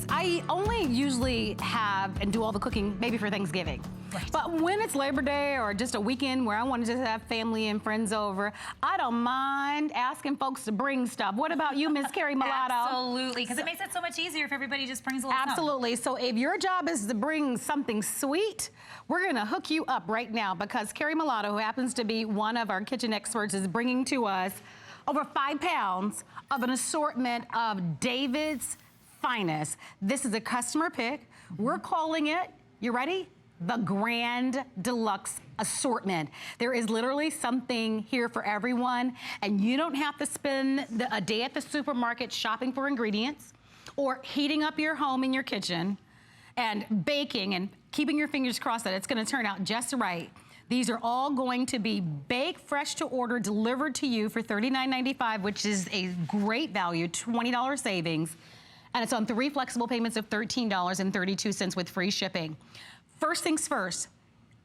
I only usually have and do all the cooking maybe for Thanksgiving. Right. But when it's Labor Day or just a weekend where I want to just have family and friends over, I don't mind asking folks to bring stuff. What about you, Miss Carrie Mulatto? Absolutely, because it makes it so much easier if everybody just brings a little Absolutely. So if your job is to bring something sweet, we're going to hook you up right now because Carrie Mulatto, who happens to be one of our kitchen experts, is bringing to us over 5 pounds of an assortment of David's finest. This is a customer pick. We're calling it, you ready? The Grand Deluxe Assortment. There is literally something here for everyone, and you don't have to spend a day at the supermarket shopping for ingredients or heating up your home in your kitchen and baking and keeping your fingers crossed that it's gonna turn out just right. These are all going to be baked, fresh to order, delivered to you for $39.95, which is a great value, $20 savings. And it's on 3 flexible payments of $13.32 with free shipping. First things first,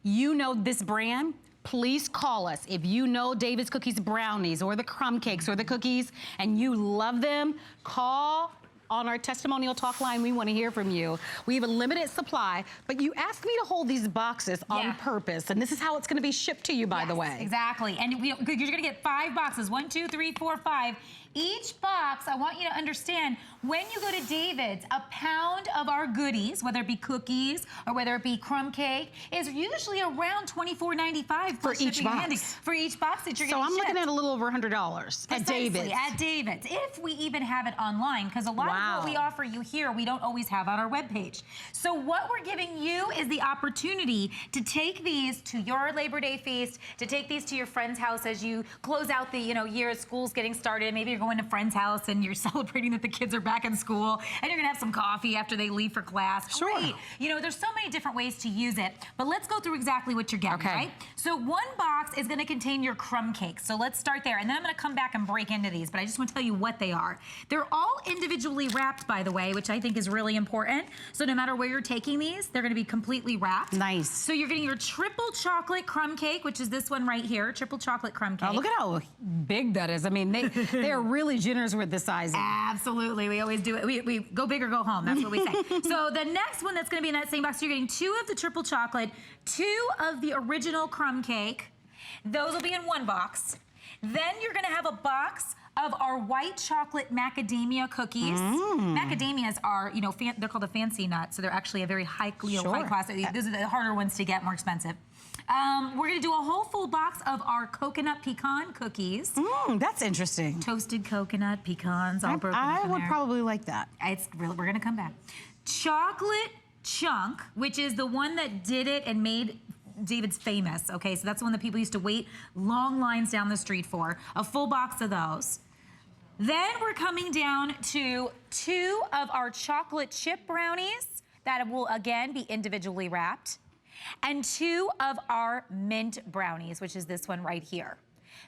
you know this brand, please call us. If you know David's Cookies Brownies or the crumb cakes or the cookies and you love them, call on our testimonial talk line. We want to hear from you. We have a limited supply, but you asked me to hold these boxes on purpose, and this is how it's going to be shipped to you, by the way. Exactly, and you're going to get 5 boxes, 1, 2, 3, 4, 5. Each box, I want you to understand, when you go to David's, a pound of our goodies, whether it be cookies or whether it be crumb cake, is usually around $24.95 for each box. For each box that you're So getting I'm looking at a little over $100 at David's. At David's, if we even have it online, because a lot of what we offer you here, we don't always have on our webpage. So what we're giving you is the opportunity to take these to your Labor Day feast, to take these to your friend's house as you close out the year as school's getting started. Maybe you're going to a friend's house and you're celebrating that the kids are back in school and you're gonna have some coffee after they leave for class. Sure. Great. There's so many different ways to use it, but let's go through exactly what you're getting, right? So 1 box is gonna contain your crumb cakes. So let's start there, and then I'm gonna come back and break into these, but I just wanna tell you what they are. They're all individually wrapped, by the way, which I think is really important. So no matter where you're taking these, they're gonna be completely wrapped. Nice. So you're getting your triple chocolate crumb cake, which is this one right here, triple chocolate crumb cake. Oh, look at how big that is. I mean, they're really generous with the sizing. Absolutely, we always do it. We go big or go home, that's what we say. So the next one that's gonna be in that same box, you're getting 2 of the triple chocolate, 2 of the original crumb cake. Those will be in 1 box. Then you're gonna have a box of our white chocolate macadamia cookies. Macadamias are, they're called a fancy nut, so they're actually a very high class. These are the harder ones to get, more expensive. We're gonna do a whole full box of our coconut pecan cookies. That's interesting. Toasted coconut pecans, all broken up in I would there. probably like that. It's really, we're gonna come back. Chocolate chunk, which is the one that did it and made David's famous, okay? So that's the one that people used to wait long lines down the street for. A full box of those. Then we're coming down to 2 of our chocolate chip brownies that will, again, be individually wrapped. And 2 of our mint brownies, which is this one right here.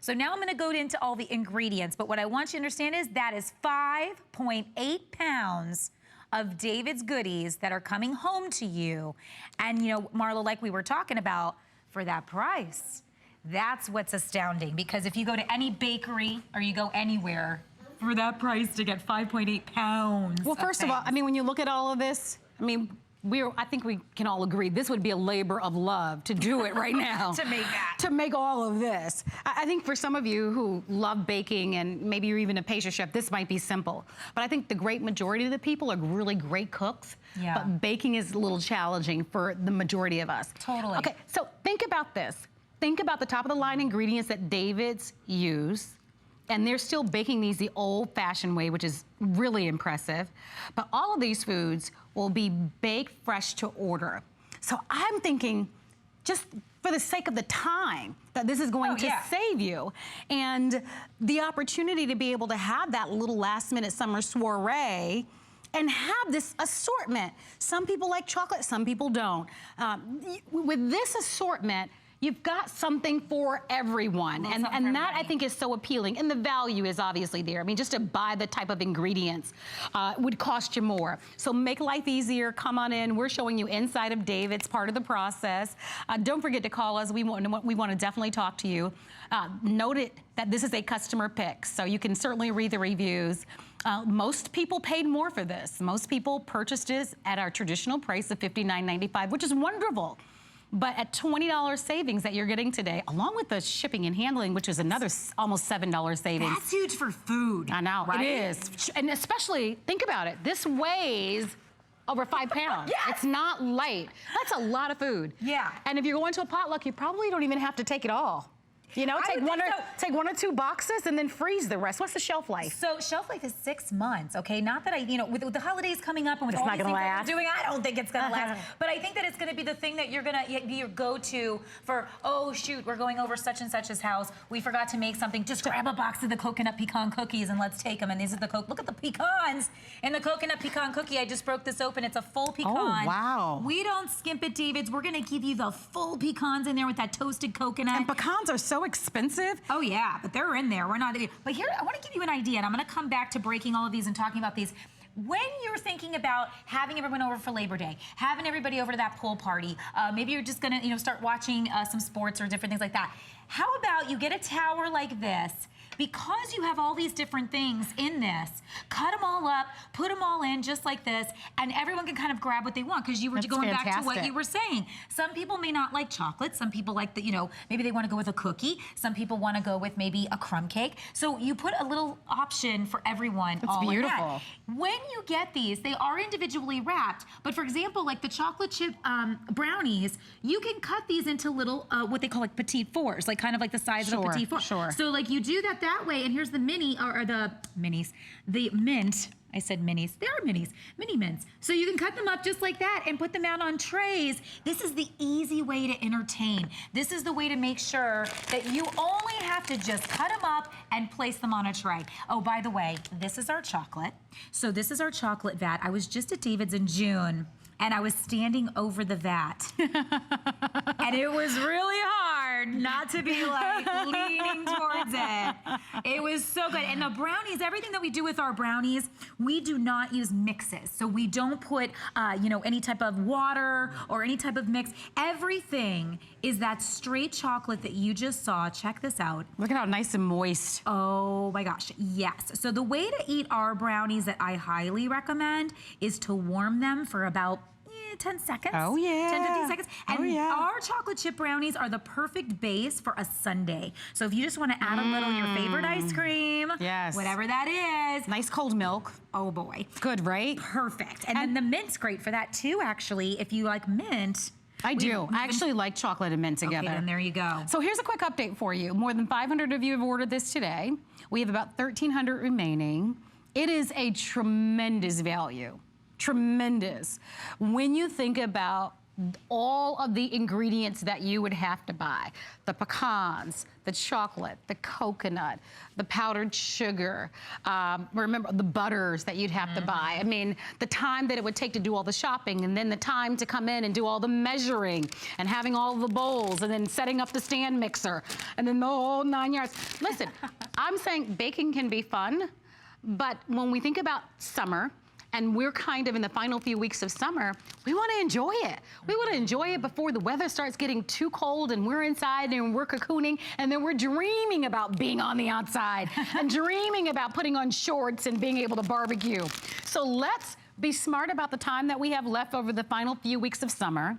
So now I'm gonna go into all the ingredients, but what I want you to understand is that is 5.8 pounds of David's goodies that are coming home to you. And Marla, like we were talking about, for that price, that's what's astounding, because if you go to any bakery or you go anywhere, for that price to get 5.8 pounds. Well, first of all, I mean, when you look at all of this, I mean, I think we can all agree this would be a labor of love to do it right now. To make that. To make all of this. I think for some of you who love baking and maybe you're even a pastry chef, this might be simple. But I think the great majority of the people are really great cooks. Yeah. But baking is a little challenging for the majority of us. Totally. Okay, so think about this. Think about the top of the line ingredients that David's use. And they're still baking these the old-fashioned way, which is really impressive. But all of these foods will be baked fresh to order. So I'm thinking, just for the sake of the time that this is going to save you, and the opportunity to be able to have that little last-minute summer soiree and have this assortment. Some people like chocolate, some people don't. With this assortment, you've got something for everyone. And that, I think, is so appealing. And the value is obviously there. I mean, just to buy the type of ingredients would cost you more. So make life easier. Come on in. We're showing you inside of David's, part of the process. Don't forget to call us. We want to definitely talk to you. Note it that this is a customer pick, so you can certainly read the reviews. Most people paid more for this. Most people purchased this at our traditional price of $59.95, which is wonderful. But at $20 savings that you're getting today, along with the shipping and handling, which is another almost $7 savings. That's huge for food. I know, right? it is. And especially, think about it, this weighs over 5 pounds. Yes. It's not light. That's a lot of food. Yeah. And if you're going to a potluck, you probably don't even have to take it all. You know, take one or two boxes and then freeze the rest. What's the shelf life? So shelf life is 6 months, okay? Not that with the holidays coming up and with all these things that we're doing, I don't think it's gonna last. But I think that it's gonna be the thing that you're gonna be your go-to for, oh shoot, we're going over such and such's house. We forgot to make something. Just grab a box of the coconut pecan cookies and let's take them. And these are the look at the pecans in the coconut pecan cookie. I just broke this open. It's a full pecan. Oh, wow. We don't skimp it, Davids. We're gonna give you the full pecans in there with that toasted coconut. And pecans are so expensive. Oh yeah, but they're in there. We're not. But here, I want to give you an idea, and I'm going to come back to breaking all of these and talking about these. When you're thinking about having everyone over for Labor Day, having everybody over to that pool party, maybe you're just going to, start watching some sports or different things like that. How about you get a tower like this? Because you have all these different things in this, cut them all up, put them all in just like this, and everyone can kind of grab what they want, because you were going back to what you were saying. Some people may not like chocolate. Some people like the, maybe they want to go with a cookie. Some people want to go with maybe a crumb cake. So you put a little option for everyone. It's beautiful. In that. When you get these, they are individually wrapped. But for example, like the chocolate chip brownies, you can cut these into little, what they call like petite fours, like kind of like the size of a petite four. Sure. So like you do that way, and here's the mini, or the minis, the mint. I said minis. They are minis, mini mints. So you can cut them up just like that and put them out on trays. This is the easy way to entertain. This is the way to make sure that you only have to just cut them up and place them on a tray. Oh, by the way, this is our chocolate. So this is our chocolate vat. I was just at David's in June, and I was standing over the vat. And it was really hard not to be like leaning towards it. It was so good. And the brownies, everything that we do with our brownies, we do not use mixes. So we don't put, any type of water or any type of mix. Everything is that straight chocolate that you just saw. Check this out. Look at how nice and moist. Oh my gosh, yes. So the way to eat our brownies that I highly recommend is to warm them for about 10 seconds. Oh yeah. 10, 15 seconds. And yeah. our chocolate chip brownies are the perfect base for a sundae. So if you just want to add a little of your favorite ice cream, yes, whatever that is. Nice cold milk. Oh boy. Good, right? Perfect. And then the mint's great for that too, actually. If you like mint. I do. I actually like chocolate and mint together. Okay, then there you go. So here's a quick update for you. More than 500 of you have ordered this today. We have about 1,300 remaining. It is a tremendous value. Tremendous. When you think about all of the ingredients that you would have to buy, the pecans, the chocolate, the coconut, the powdered sugar, remember the butters that you'd have to buy. I mean, the time that it would take to do all the shopping, and then the time to come in and do all the measuring and having all the bowls, and then setting up the stand mixer, and then the whole 9 yards. Listen, I'm saying baking can be fun, but when we think about summer, and we're kind of in the final few weeks of summer, we want to enjoy it. We want to enjoy it before the weather starts getting too cold and we're inside and we're cocooning, and then we're dreaming about being on the outside and dreaming about putting on shorts and being able to barbecue. So let's be smart about the time that we have left over the final few weeks of summer,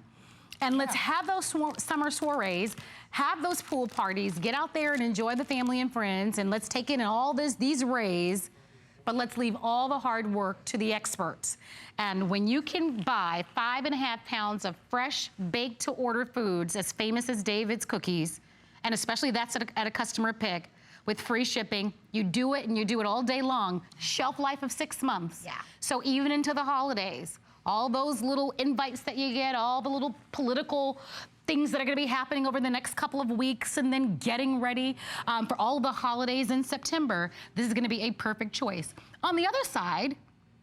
and let's have those summer soirees, have those pool parties, get out there and enjoy the family and friends, and let's take in all these rays. But let's leave all the hard work to the experts. And when you can buy 5.5 pounds of fresh, baked-to-order foods as famous as David's cookies, and especially that's at a customer pick, with free shipping, you do it and you do it all day long. Shelf life of 6 months. Yeah. So even into the holidays, all those little invites that you get, all the little political things that are going to be happening over the next couple of weeks, and then getting ready for all the holidays in September, this is going to be a perfect choice. On the other side,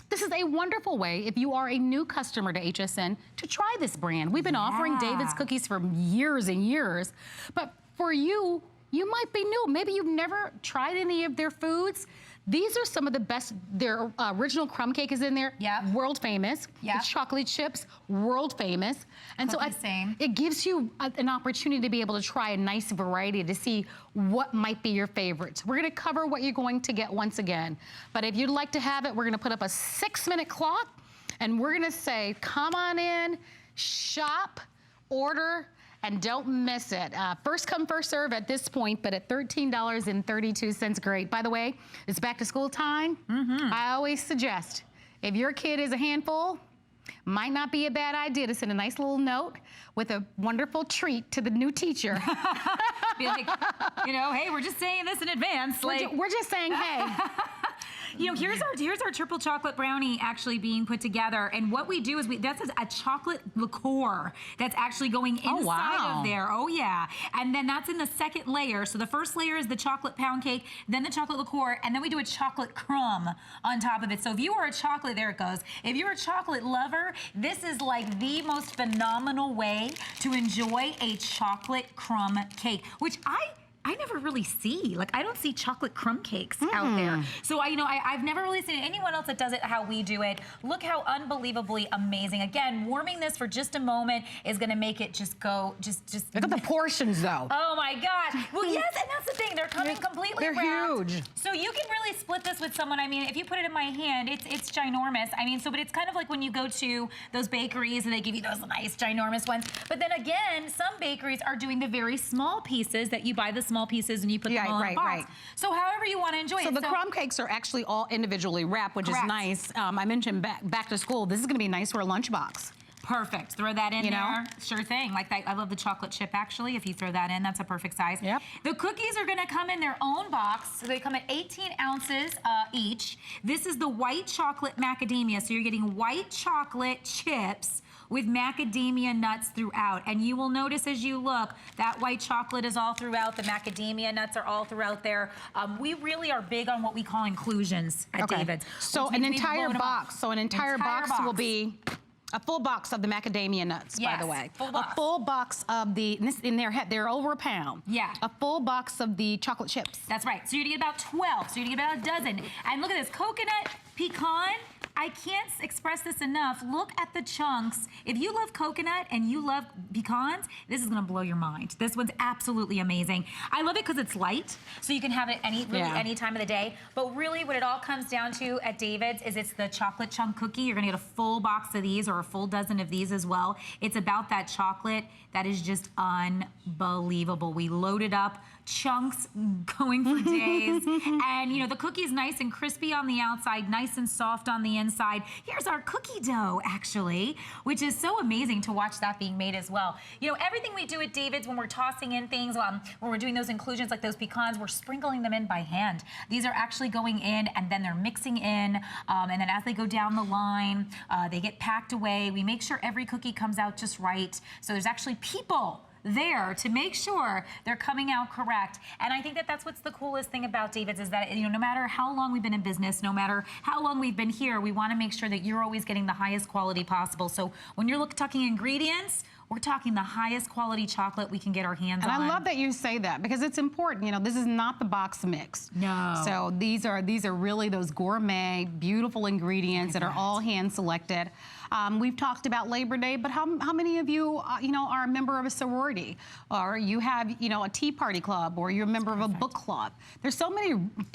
this is a wonderful way, if you are a new customer to HSN, to try this brand. We've been offering David's cookies for years and years, but for you, you might be new. Maybe you've never tried any of their foods. These are some of the best. Their original crumb cake is in there. Yeah. World famous. Yeah. The chocolate chips, world famous. And Cookies, same. it gives you an opportunity to be able to try a nice variety to see what might be your favorites. We're gonna cover what you're going to get once again. But if you'd like to have it, we're gonna put up a 6-minute clock and we're gonna say, come on in, shop, order, and don't miss it. First come, first serve at this point, but at $13.32. Great. By the way, it's back to school time. I always suggest, if your kid is a handful, might not be a bad idea to send a nice little note with a wonderful treat to the new teacher. Be like, you know, hey, we're just saying this in advance. We're just saying, hey. You know, here's our triple chocolate brownie actually being put together, and what we do is that's a chocolate liqueur that's actually going inside of there. Oh yeah, and then that's in the second layer. So the first layer is the chocolate pound cake, then the chocolate liqueur, and then we do a chocolate crumb on top of it. So if you are a chocolate, there it goes. If you're a chocolate lover, this is like the most phenomenal way to enjoy a chocolate crumb cake, which I never really see. Like, I don't see chocolate crumb cakes out there. So, I've never really seen anyone else that does it how we do it. Look how unbelievably amazing. Again, warming this for just a moment is gonna make it just go, just. Look at the portions, though. Oh my gosh. Well, yes, and that's the thing. They're coming completely wrapped. They're huge. So you can really split this with someone. I mean, if you put it in my hand, it's ginormous. I mean, but it's kind of like when you go to those bakeries and they give you those nice, ginormous ones. But then again, some bakeries are doing the very small pieces that you buy the small pieces and you put them all in a box. Right. So however you want to enjoy it. So the crumb cakes are actually all individually wrapped, which is nice. I mentioned back to school. This is going to be nice for a lunchbox. Perfect. Throw that in there. Sure thing. Like that. I love the chocolate chip, actually. If you throw that in, that's a perfect size. Yep. The cookies are going to come in their own box. So they come at 18 ounces each. This is the white chocolate macadamia. So you're getting white chocolate chips with macadamia nuts throughout. And you will notice as you look, that white chocolate is all throughout. The macadamia nuts are all throughout there. We really are big on what we call inclusions at David's. So an entire box. So an entire box will be a full box of the macadamia nuts, by the way. A full box of they're over a pound. Yeah. A full box of the chocolate chips. That's right. So you're gonna get about 12. So you're gonna get about a dozen. And look at this, coconut, pecan. I can't express this enough. Look at the chunks. If you love coconut and you love pecans, this is gonna blow your mind. This one's absolutely amazing. I love it because it's light, so you can have it any time of the day. But really what it all comes down to at David's is it's the chocolate chunk cookie. You're gonna get a full box of these or a full dozen of these as well. It's about that chocolate that is just unbelievable. We load it up, chunks going for days. And the cookie's nice and crispy on the outside, nice and soft on the inside. Here's our cookie dough, actually, which is so amazing to watch that being made as well. Everything we do at David's when we're tossing in things, when we're doing those inclusions like those pecans, we're sprinkling them in by hand. These are actually going in and then they're mixing in, and then as they go down the line, they get packed away. We make sure every cookie comes out just right. So there's actually people there to make sure they're coming out correct. And I think that that's what's the coolest thing about David's is that, no matter how long we've been in business, no matter how long we've been here, we want to make sure that you're always getting the highest quality possible. So when you're talking ingredients, we're talking the highest quality chocolate we can get our hands on. And I love that you say that because it's important. This is not the box mix. No. So these are really those gourmet, beautiful ingredients that are all hand selected. We've talked about Labor Day, but how many of you, are a member of a sorority, or you have, a tea party club, or you're a member of a book club? There's so many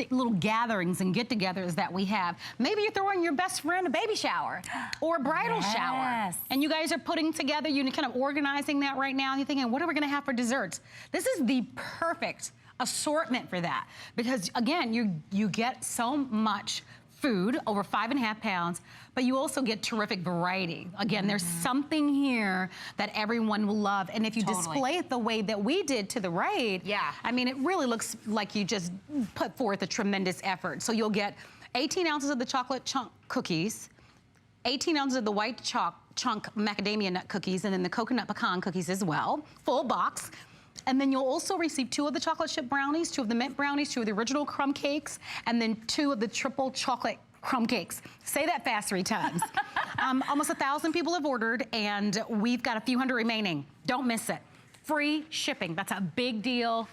little gatherings and get-togethers that we have. Maybe you're throwing your best friend a baby shower or a bridal shower, and you guys are putting together, kind of organizing that right now, and you're thinking, what are we going to have for desserts? This is the perfect assortment for that because, again, you get so much food, over 5.5 pounds, but you also get terrific variety. Again, there's something here that everyone will love. And if you display it the way that we did to the right, I mean, it really looks like you just put forth a tremendous effort. So you'll get 18 ounces of the chocolate chunk cookies, 18 ounces of the white chunk macadamia nut cookies, and then the coconut pecan cookies as well, full box. And then you'll also receive 2 of the chocolate chip brownies, 2 of the mint brownies, 2 of the original crumb cakes, and then 2 of the triple chocolate crumb cakes. Say that fast 3 times. Almost 1,000 people have ordered, and we've got a few hundred remaining. Don't miss it. Free shipping, that's a big deal.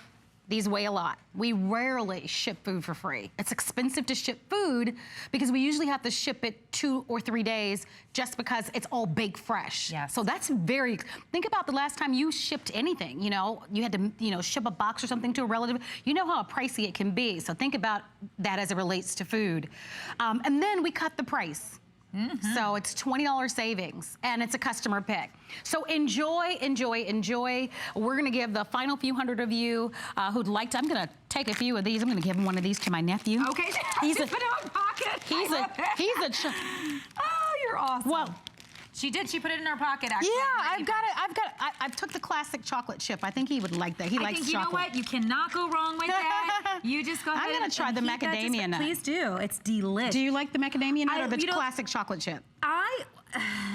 These weigh a lot. We rarely ship food for free. It's expensive to ship food because we usually have to ship it 2 or 3 days just because it's all baked fresh. Yes. So that's very, think about the last time you shipped anything, you know, you had to, you know, ship a box or something to a relative. You know how pricey it can be. So think about that as it relates to food. And then we cut the price. So it's $20 savings, and it's a customer pick. So enjoy, enjoy, enjoy. We're gonna give the final few hundred of you who'd like to, I'm gonna take a few of these. I'm gonna give one of these to my nephew. Okay, He's just a, put it in my pocket. he's a, Oh, you're awesome. well, she did, she put it in her pocket, actually. yeah, I've took the classic chocolate chip. I think he would like that. He likes chocolate. You know what? You cannot go wrong with that. You just go ahead. I'm gonna try the macadamia nut. Please do. It's delicious. Do you like the macadamia nut or the classic chocolate chip?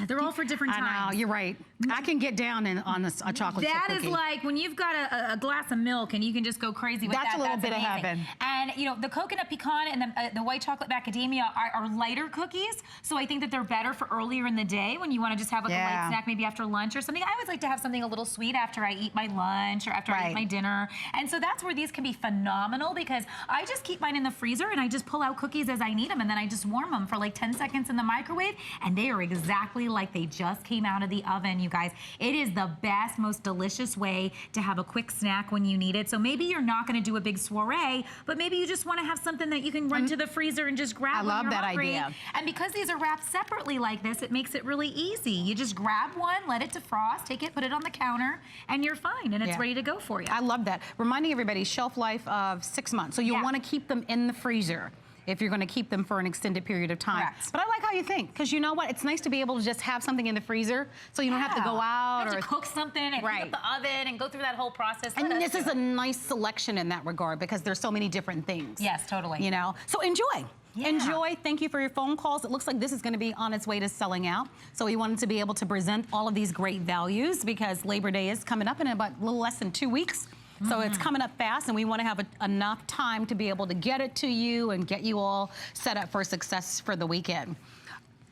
They're all for different times. I know, you're right. I can get down on a chocolate chip cookie. That is like when you've got a glass of milk and you can just go crazy with that. That's a little bit of heaven. And you know, the coconut pecan and the white chocolate macadamia are lighter cookies, so I think that they're better for earlier in the day when you want to just have like a light snack, maybe after lunch or something. I always like to have something a little sweet after I eat my lunch or after I eat my dinner. And so that's where these can be phenomenal because I just keep mine in the freezer and I just pull out cookies as I need them and then I just warm them for like 10 seconds in the microwave and they are exactly like they just came out of the oven, you guys. It is the best, most delicious way to have a quick snack when you need it. So maybe you're not going to do a big soiree, but maybe you just want to have something that you can run to the freezer and just grab when you're hungry. Idea. And because these are wrapped separately like this, it makes it really easy. You just grab one, let it defrost, take it, put it on the counter, and you're fine, and it's ready to go for you. I love that. Reminding everybody, shelf life of 6 months. So you'll want to keep them in the freezer if you're going to keep them for an extended period of time. Correct. But I like how you think, because you know what? It's nice to be able to just have something in the freezer so you don't have to go out or cook something and heat up the oven and go through that whole process. And this is a nice selection in that regard because there's so many different things. Yes, totally. You know, so enjoy. Enjoy. Thank you for your phone calls. It looks like this is going to be on its way to selling out. So we wanted to be able to present all of these great values because Labor Day is coming up in about a little less than 2 weeks. So it's coming up fast, and we want to have enough time to be able to get it to you and get you all set up for success for the weekend.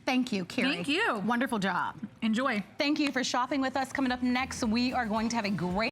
Thank you, Carrie. Thank you. Wonderful job. Enjoy. Thank you for shopping with us. Coming up next, we are going to have a great